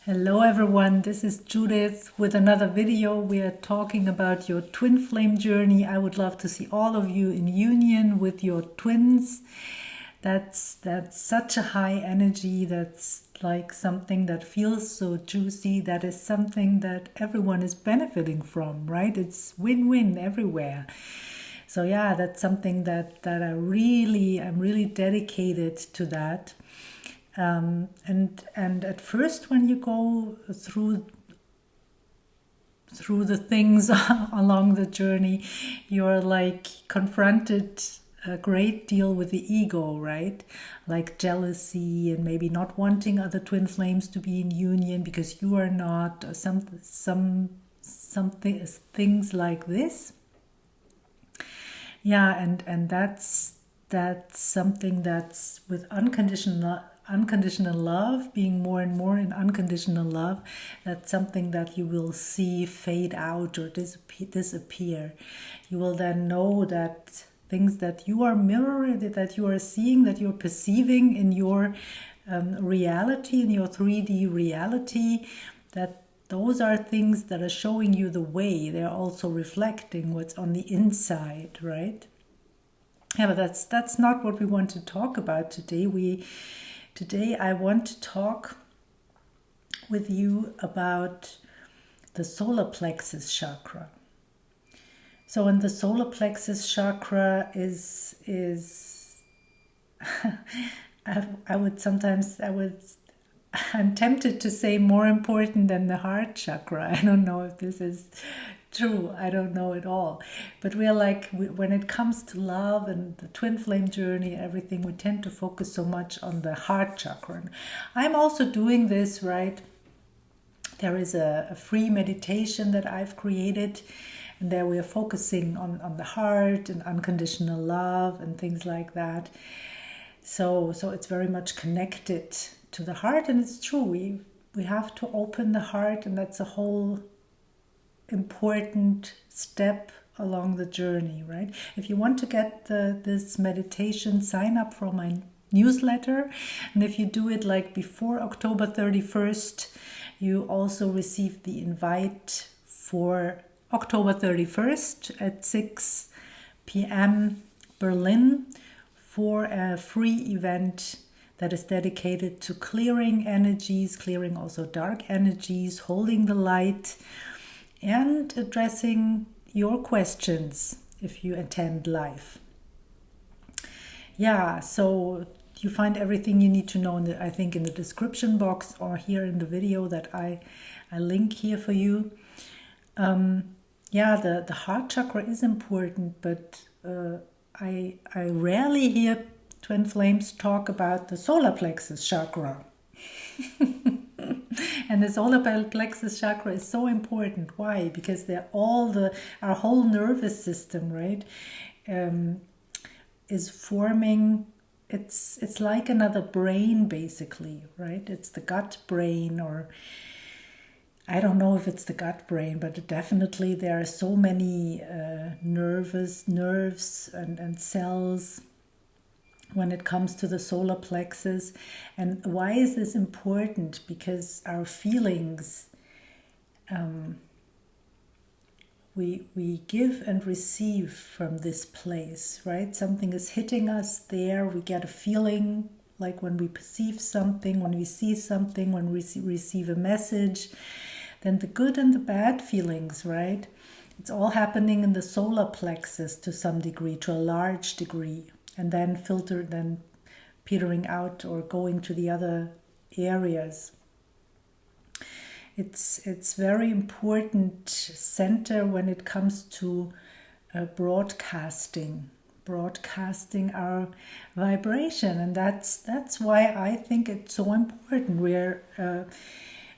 Hello everyone, this is Judith with another video. We are talking about your twin flame journey. I would love to see all of you in union with your twins. That's such a high energy. That's like something that feels so juicy. That is something that everyone is benefiting from, right? It's win-win everywhere. So yeah, that's something that I'm really dedicated to that. And at first, when you go through the things along the journey, you're like confronted a great deal with the ego, right? Like jealousy and maybe not wanting other twin flames to be in union because you are not, or something things like this. Yeah, and that's something that's with unconditional love, being more and more in unconditional love. That's something that you will see fade out or disappear. You will then know that things that you are mirroring, that you are seeing, that you're perceiving in your reality, in your 3D reality, that those are things that are showing you the way. They're also reflecting what's on the inside, right? Yeah, but that's not what we want to talk about today. Today I want to talk with you about the solar plexus chakra. So, in the solar plexus chakra is I'm tempted to say more important than the heart chakra. I don't know if this is true. I don't know at all. But when it comes to love and the twin flame journey, everything, we tend to focus so much on the heart chakra. And I'm also doing this, right? There is a free meditation that I've created, and there we are focusing on the heart and unconditional love and things like that. So it's very much connected to the heart, and it's true. We have to open the heart, and that's a whole important step along the journey, right? If you want to get this meditation, sign up for my newsletter, and if you do it like before October 31st, you also receive the invite for October 31st at 6 p.m. Berlin for a free event that is dedicated to clearing energies, clearing also dark energies, holding the light, and addressing your questions if you attend live. Yeah, so you find everything you need to know in the description box or here in the video that I link here for you. Yeah, the heart chakra is important, but I rarely hear twin flames talk about the solar plexus chakra. And the solar plexus chakra is so important. Why? Because they're our whole nervous system, right, is forming. It's like another brain, basically, right? It's the gut brain, or I don't know if it's the gut brain, but definitely there are so many nerves and cells when it comes to the solar plexus. And why is this important? Because our feelings, we give and receive from this place, right? Something is hitting us there. We get a feeling, like when we perceive something, when we see something, when we receive a message. Then the good and the bad feelings, right? It's all happening in the solar plexus to some degree, to a large degree, and then petering out or going to the other areas. It's very important center when it comes to broadcasting our vibration, and that's why I think it's so important. We're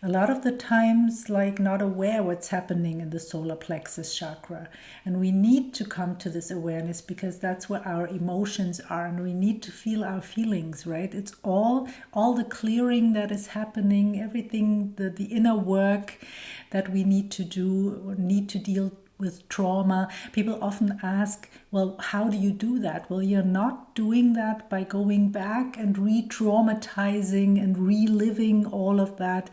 a lot of the times like not aware what's happening in the solar plexus chakra, and we need to come to this awareness because that's where our emotions are, and we need to feel our feelings, right? It's all the clearing that is happening, everything, the inner work that we need to do, or need to deal with trauma. People often ask, well, how do you do that? Well, you're not doing that by going back and re-traumatizing and reliving all of that.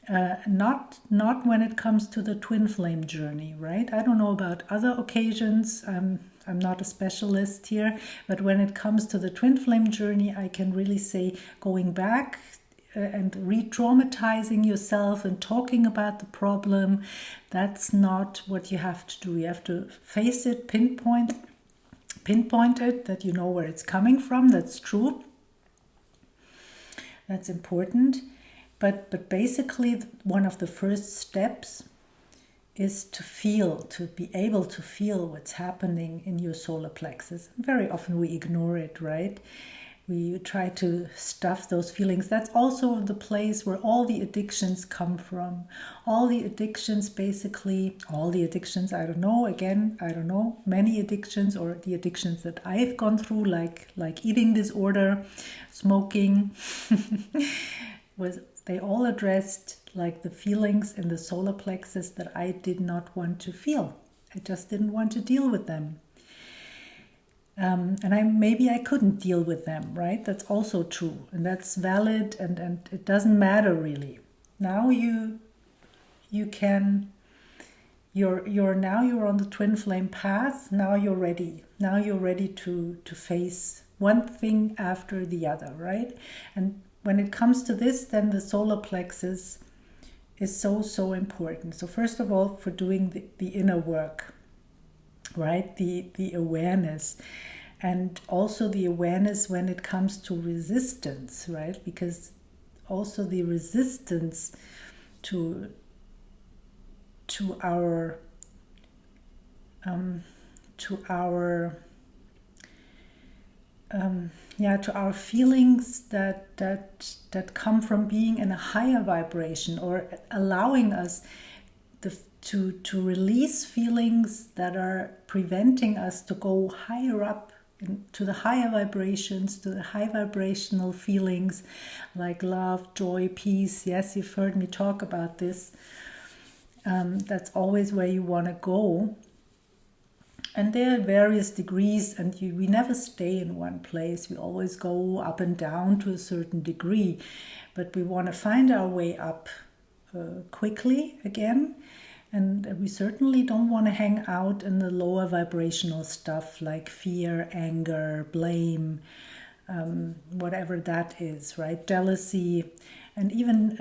Not when it comes to the twin flame journey, right? I don't know about other occasions. I'm not a specialist here, but when it comes to the twin flame journey, I can really say going back and re-traumatizing yourself and talking about the problem, that's not what you have to do. You have to face it, pinpoint it, that you know where it's coming from. That's true. That's important. But basically, one of the first steps is to be able to feel what's happening in your solar plexus. Very often we ignore it, right? We try to stuff those feelings. That's also the place where all the addictions come from. All the addictions, I don't know, many addictions, or the addictions that I've gone through, like eating disorder, smoking, they all addressed like the feelings in the solar plexus that I did not want to feel. I just didn't want to deal with them. And maybe I couldn't deal with them, right? That's also true. And that's valid, and it doesn't matter really. Now you're on the twin flame path. Now you're ready. Now you're ready to face one thing after the other, right? And when it comes to this, then the solar plexus is so important. So first of all, for doing the inner work, right? The awareness, and also the awareness when it comes to resistance, right? Because also the resistance to our feelings that come from being in a higher vibration, or allowing us to release feelings that are preventing us to go higher up to the higher vibrations, to the high vibrational feelings like love, joy, peace. Yes, you've heard me talk about this. That's always where you want to go. And there are various degrees, and we never stay in one place. We always go up and down to a certain degree, but we want to find our way up quickly again. And we certainly don't want to hang out in the lower vibrational stuff like fear, anger, blame, whatever that is, right? Jealousy, and even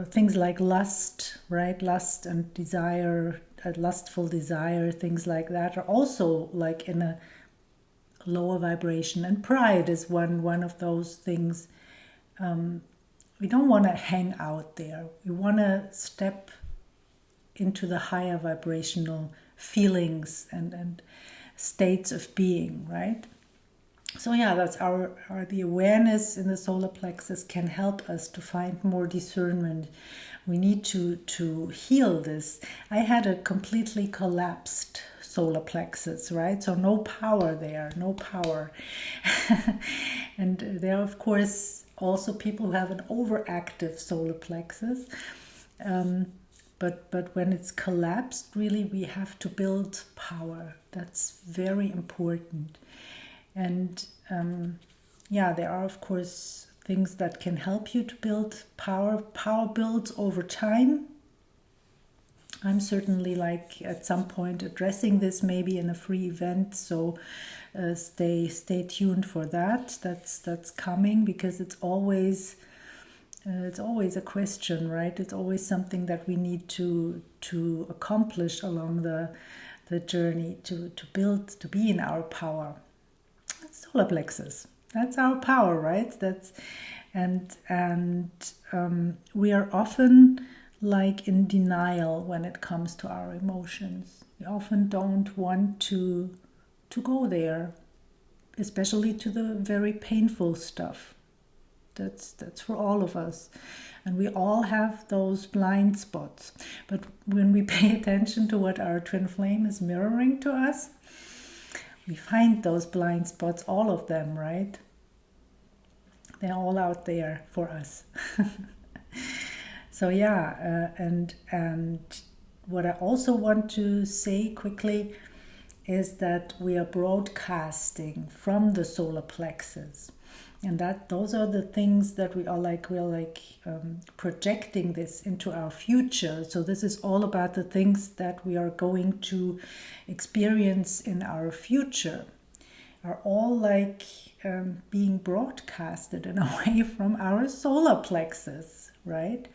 things like lust, right? Lust and desire, lustful desire, things like that are also like in a lower vibration. And pride is one of those things. We don't want to hang out there. We want to step into the higher vibrational feelings and states of being, right? So yeah, that's the awareness in the solar plexus can help us to find more discernment. We need to heal this. I had a completely collapsed solar plexus, right? So no power there, no power. And there are, of course, also people who have an overactive solar plexus. But when it's collapsed, really we have to build power. That's very important. And there are, of course, things that can help you to build power. Power builds over time. I'm certainly at some point addressing this maybe in a free event, so stay tuned for that. That's coming, because it's always a question, right? It's always something that we need to accomplish along the journey to build, to be in our power. Solar plexus, that's our power, right? We are often in denial when it comes to our emotions. We often don't want to go there, especially to the very painful stuff. That's for all of us, and we all have those blind spots. But when we pay attention to what our twin flame is mirroring to us, we find those blind spots, all of them, right? They're all out there for us. So and what I also want to say quickly is that we are broadcasting from the solar plexus. And that those are the things that we're projecting this into our future. So this is all about the things that we are going to experience in our future, are all like being broadcasted in a way from our solar plexus, right?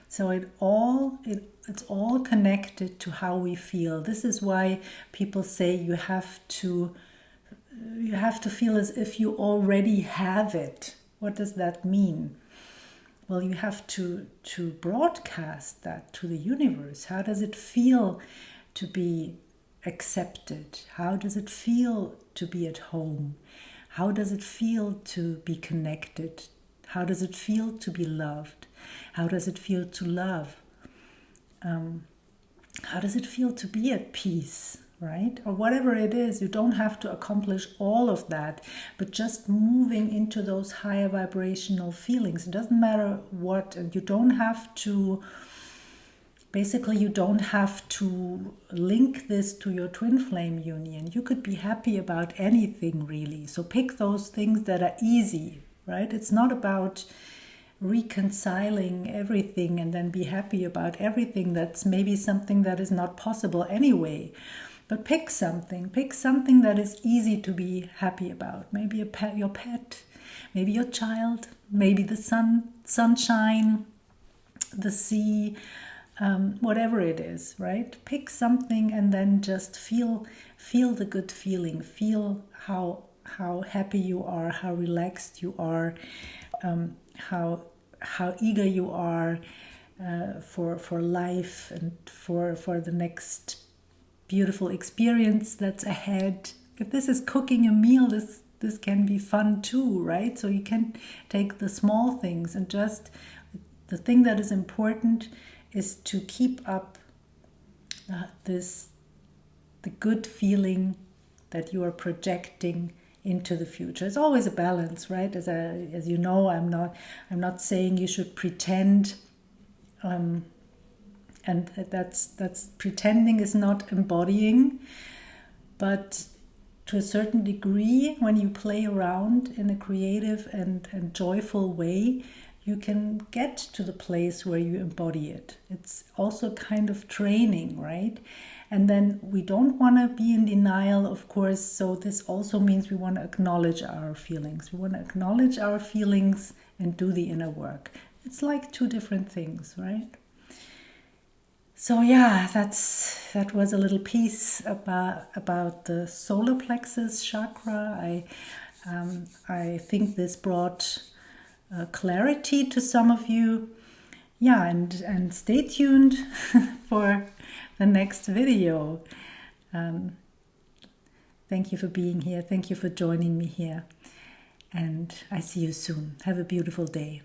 So it's all connected to how we feel. This is why people say you have to feel as if you already have it. What does that mean? Well, you have to broadcast that to the universe. How does it feel to be accepted? How does it feel to be at home? How does it feel to be connected? How does it feel to be loved? How does it feel to love? How does it feel to be at peace, right? Or whatever it is, you don't have to accomplish all of that, but just moving into those higher vibrational feelings. It doesn't matter what, and you don't have to, basically you don't have to link this to your twin flame union. You could be happy about anything really. So pick those things that are easy, right? It's not about reconciling everything and then be happy about everything. That's maybe something that is not possible anyway. But pick something that is easy to be happy about. Maybe your pet, maybe your child, maybe the sunshine, the sea, whatever it is, right? Pick something and then just feel the good feeling. Feel how happy you are, how relaxed you are, how eager you are for life and for the next beautiful experience that's ahead. If this is cooking a meal, this can be fun too, right? So you can take the small things and just the thing that is important is to keep up the good feeling that you are projecting into the future. It's always a balance, right? As you know, I'm not saying you should pretend, and that's pretending is not embodying, but to a certain degree, when you play around in a creative and joyful way, you can get to the place where you embody it. It's also kind of training, right? And then we don't want to be in denial, of course. So this also means we want to acknowledge our feelings. We want to acknowledge our feelings and do the inner work. It's like two different things, right? So yeah, that was a little piece about the solar plexus chakra. I think this brought clarity to some of you. Yeah, and stay tuned for the next video. Thank you for being here. Thank you for joining me here. And I see you soon. Have a beautiful day.